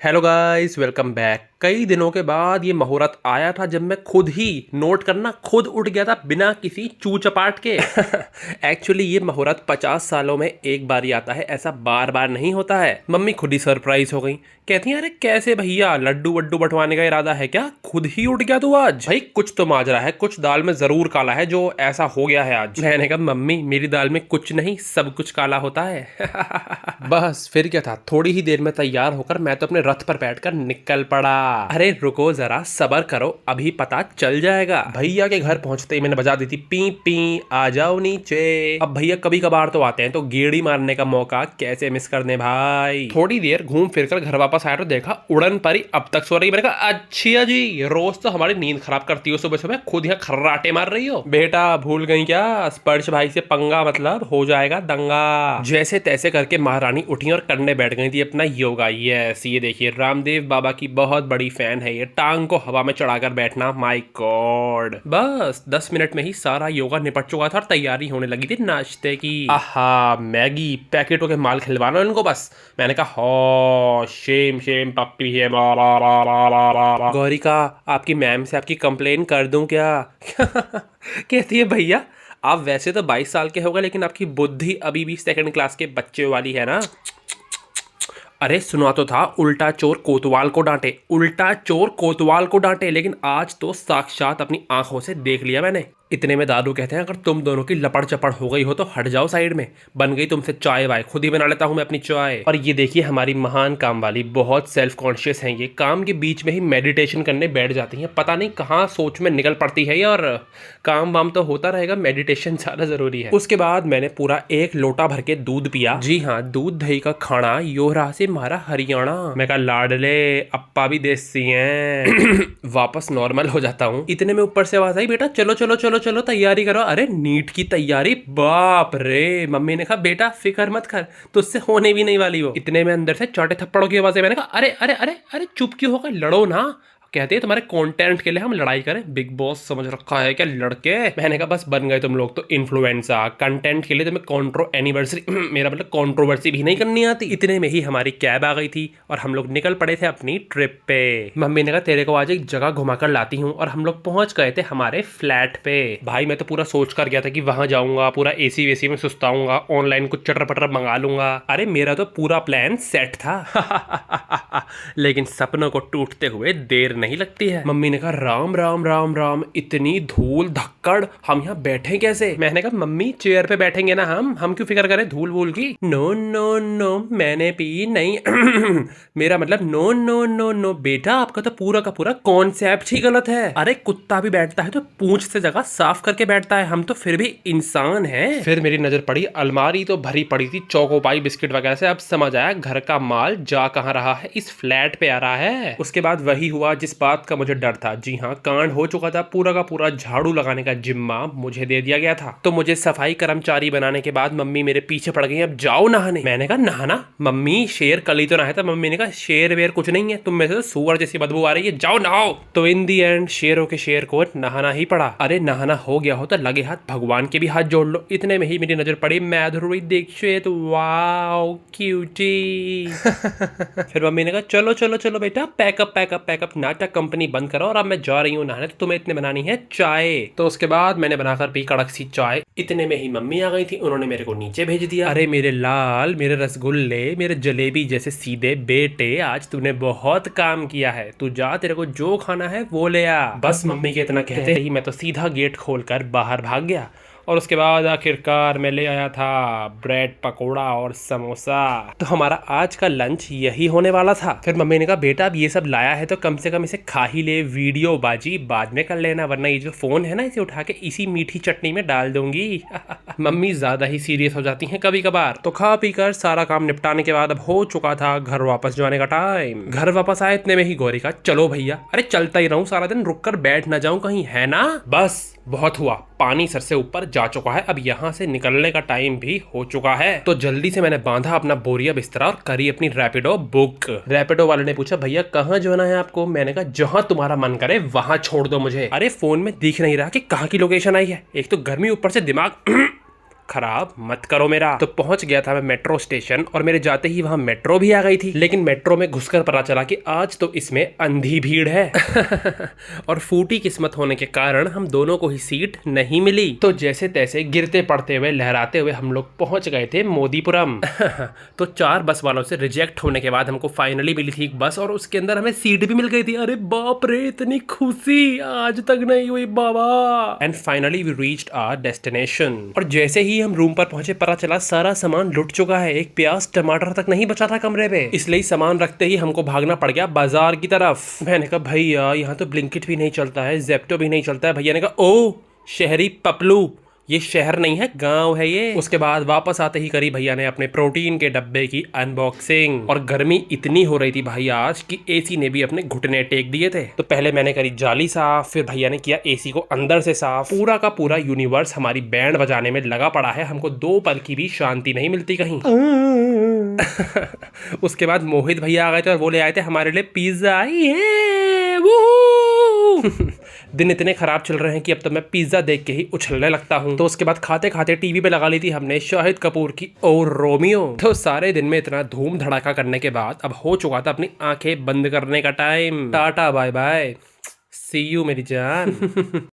Hello guys, welcome back. कई दिनों के बाद ये मुहूर्त आया था जब मैं खुद ही नोट करना खुद उठ गया था बिना किसी चू चपाट के। एक्चुअली ये मुहूर्त 50 सालों में एक बार ही आता है, ऐसा बार बार नहीं होता है। मम्मी खुद ही सरप्राइज हो गई, कहती हैं अरे कैसे भैया, लड्डू वड्डू बंटवाने का इरादा है क्या? खुद ही उठ गया तू आज? भाई कुछ तो माजरा है, कुछ दाल में जरूर काला है जो ऐसा हो गया है आज। मैंने कहा मम्मी मेरी दाल में कुछ नहीं सब कुछ काला होता है। बस फिर क्या था, थोड़ी ही देर में तैयार होकर मैं तो अपने रथ पर बैठकर निकल पड़ा। अरे रुको जरा सबर करो, अभी पता चल जाएगा। भैया के घर पहुंचते ही मैंने बजा दी थी पी पी, आ जाओ नीचे। अब भैया कभी कभार तो आते हैं, तो गेड़ी मारने का मौका कैसे मिस करने भाई। थोड़ी देर घूम फिर कर घर वापस आया तो देखा उड़न परी अब तक सो रही। मैंने कहा अच्छा जी, रोज तो हमारी नींद खराब करती हो, सुबह सुबह खुद यहाँ खर्राटे मार रही हो। बेटा भूल गई क्या, स्पर्श भाई से पंगा मतलब हो जाएगा दंगा। जैसे तैसे करके महारानी उठी और करने बैठ गई थी अपना योगा। यस, ये देखिए रामदेव बाबा की बहुत बड़ी फैन है ये, टांग को हवा में चढ़ाकर बैठना, माय गॉड। बस 10 मिनट में ही सारा योगा निपट चुका था और तैयारी होने लगी थी नाश्ते की। आहा, मैगी पैकेटों के माल खिलवाना इनको बस। मैंने कहा हो शेम शेम पप्पी है। गौरी का आपकी मैम से आपकी कंप्लेन कर दूं क्या? कहती है भैया आप वैसे तो 22 साल के हो गए, लेकिन आपकी बुद्धि अभी भी सेकंड क्लास के बच्चे वाली है ना। अरे सुना तो था उल्टा चोर कोतवाल को डांटे, उल्टा चोर कोतवाल को डांटे, लेकिन आज तो साक्षात अपनी आंखों से देख लिया मैंने। इतने में दादू कहते हैं अगर तुम दोनों की लपड़ चपड़ हो गई हो तो हट जाओ साइड में, बन गई तुमसे चाय वाय, खुद ही बना लेता हूं मैं अपनी चाय। और ये देखिए हमारी महान काम वाली बहुत सेल्फ कॉन्शियस हैं, ये काम के बीच में ही मेडिटेशन करने बैठ जाती हैं, पता नहीं कहाँ सोच में निकल पड़ती है। और काम वाम तो होता रहेगा, मेडिटेशन ज्यादा जरूरी है। उसके बाद मैंने पूरा 1 लोटा भर के दूध पिया। जी हाँ, दूध दही का खाना यो रहा से मारा हरियाणा। मैं कहा लाडले अप्पा भी देसी हैं। वापस नॉर्मल हो जाता हूँ। इतने में ऊपर से आवाज आई, बेटा चलो चलो चलो चलो तैयारी करो। अरे नीट की तैयारी, बाप रे। मम्मी ने कहा बेटा फिक्र मत कर, तुझसे होने भी नहीं वाली वो। इतने में अंदर से चौटे थप्पड़ों की आवाज है। मैंने कहा अरे अरे अरे अरे चुप क्यों हो गए, लड़ो ना। कहते हैं तुम्हारे कंटेंट के लिए हम लड़ाई करें, बिग बॉस समझ रखा है क्या लड़के? मैंने कहा बस बन गए तुम लोग तो इन्फ्लुएंसर, कंटेंट के लिए तुम्हें कॉन्ट्रो एनिवर्सरी मेरा मतलब कंट्रोवर्सी भी नहीं करनी आती। इतने में ही हमारी कैब आ गई थी और हम लोग निकल पड़े थे अपनी ट्रिप पे। मम्मी ने कहा तेरे को आज एक जगह घुमा कर लाती हूँ, और हम लोग पहुंच गए थे हमारे फ्लैट पे। भाई मैं तो पूरा सोच कर गया था कि वहां जाऊंगा, पूरा एसी वेसी में सुस्ताऊंगा, ऑनलाइन कुछ चटर पटर मंगा लूंगा। अरे मेरा तो पूरा प्लान सेट था। लेकिन सपनों को टूटते हुए देर नहीं लगती है। मम्मी ने कहा राम राम राम राम, इतनी धूल धक्कड़, हम यहाँ बैठे कैसे? मैंने कहा मम्मी चेयर पे बैठेंगे ना हम क्यों फिक्र करें धूल वूल की? नो नो नो मैंने पी नहीं। मेरा मतलब नो नो नो नो बेटा, आपका तो पूरा का पूरा कॉन्सेप्ट ही गलत है। अरे कुत्ता भी बैठता है तो पूंछ से जगह साफ करके बैठता है, हम तो फिर भी इंसान हैं। फिर मेरी नजर पड़ी, अलमारी तो भरी पड़ी थी चौकोपाई बिस्किट वगैरह से। अब समझ आया घर का माल जा कहाँ रहा है, इस फ्लैट पे आ रहा है। उसके बाद वही हुआ जिस बात का मुझे डर था। जी हाँ, कांड हो चुका था, पूरा का पूरा झाड़ू लगाने का जिम्मा मुझे दे दिया गया था। तो मुझे सफाई कर्मचारी बनाने के बाद मम्मी मेरे पीछे पड़ गई, अब जाओ नहाने। मैंने कहा नहाना? मम्मी शेर कल ही तो नहाया था। मम्मी ने कहा शेर वेर कुछ नहीं है, तुम में से तो सुअर जैसी बदबू आ रही है, जाओ नहाओ। तो इन दी एंड शेरों के शेर को नहाना ही पड़ा। अरे नहाना हो गया हो तो लगे हाथ भगवान के भी हाथ जोड़ लो। इतने में ही मेरी नजर पड़ी माधुरी दीक्षित, वाओ क्यूटी। फिर मम्मी ने कहा चलो चलो चलो बेटा पैकअप पैकअप पैकअप, नाटक कंपनी बंद करो और अब मैं जा रही हूँ नहाने, तो तुम्हें इतने बनानी है चाय। तो उसके बाद मैंने बनाकर पी कड़क सी चाय। इतने में ही मम्मी आ गई थी, उन्होंने मेरे को नीचे भेज दिया। अरे मेरे लाल, मेरे रसगुल्ले, मेरे जलेबी जैसे सीधे बेटे, आज तूने बहुत काम किया है, तू जा तेरे को जो खाना है वो ले आ। बस मम्मी के इतना कहते ही मैं तो सीधा गेट खोलकर बाहर भाग गया। और उसके बाद आखिरकार मैं ले आया था ब्रेड पकोड़ा और समोसा। तो हमारा आज का लंच यही होने वाला था। फिर मम्मी ने कहा बेटा अब ये सब लाया है तो कम से कम इसे खा ही ले, वीडियो बाजी बाद में कर लेना, वरना ये जो फोन है ना इसे उठा के इसी मीठी चटनी में डाल दूंगी। मम्मी ज्यादा ही सीरियस हो जाती हैं कभी कभार। तो खा पी कर सारा काम निपटाने के बाद अब हो चुका था घर वापस जाने का टाइम। घर वापस आए इतने में ही गौरी का चलो भैया। अरे चलता ही रहूं सारा दिन, रुक कर बैठ ना जाऊं कहीं, है ना? बस बहुत हुआ, पानी सर से ऊपर जा चुका है, अब यहाँ से निकलने का टाइम भी हो चुका है। तो जल्दी से मैंने बांधा अपना बोरिया बिस्तरा और करी अपनी रैपिडो बुक। रैपिडो वाले ने पूछा भैया कहाँ जाना है आपको? मैंने कहा जहां तुम्हारा मन करे वहां छोड़ दो मुझे। अरे फोन में दिख नहीं रहा कि कहाँ की लोकेशन आई है, एक तो गर्मी ऊपर से दिमाग खराब मत करो मेरा। तो पहुंच गया था मैं मेट्रो स्टेशन और मेरे जाते ही वहां मेट्रो भी आ गई थी। लेकिन मेट्रो में घुसकर पता चला कि आज तो इसमें अंधी भीड़ है और फूटी किस्मत होने के कारण हम दोनों को ही सीट नहीं मिली। तो जैसे तैसे गिरते पड़ते हुए लहराते हुए हम लोग पहुंच गए थे मोदीपुरम तो 4 बस वालों से रिजेक्ट होने के बाद हमको फाइनली मिली थी एक बस और उसके अंदर हमें सीट भी मिल गई थी। अरे बाप रे, इतनी खुशी आज तक नहीं हुई बाबा। And finally we reached our destination. और जैसे ही हम रूम पर पहुंचे पता चला सारा सामान लुट चुका है। एक प्याज टमाटर तक नहीं बचा था कमरे पे, इसलिए सामान रखते ही हमको भागना पड़ गया बाजार की तरफ। मैंने कहा भैया यहाँ तो ब्लिंकिट भी नहीं चलता है, जेप्टो भी नहीं चलता है। भैया ने कहा ओ शहरी पपलू, ये शहर नहीं है गांव है ये। उसके बाद वापस आते ही करी भैया ने अपने प्रोटीन के डब्बे की अनबॉक्सिंग। और गर्मी इतनी हो रही थी भाई आज कि एसी ने भी अपने घुटने टेक दिए थे। तो पहले मैंने करी जाली साफ, फिर भैया ने किया एसी को अंदर से साफ। पूरा का पूरा यूनिवर्स हमारी बैंड बजाने में लगा पड़ा है, हमको 2 पल की भी शांति नहीं मिलती कहीं। उसके बाद मोहित भैया आ गए थे और वो ले आए थे हमारे लिए पिज्जा। दिन इतने खराब चल रहे हैं कि अब तो मैं पिज्जा देख के ही उछलने लगता हूँ। तो उसके बाद खाते खाते टीवी पे लगा ली थी हमने शाहिद कपूर की और रोमियो। तो सारे दिन में इतना धूम धड़ाका करने के बाद अब हो चुका था अपनी आंखें बंद करने का time. Tata bye bye, see you मेरी जान।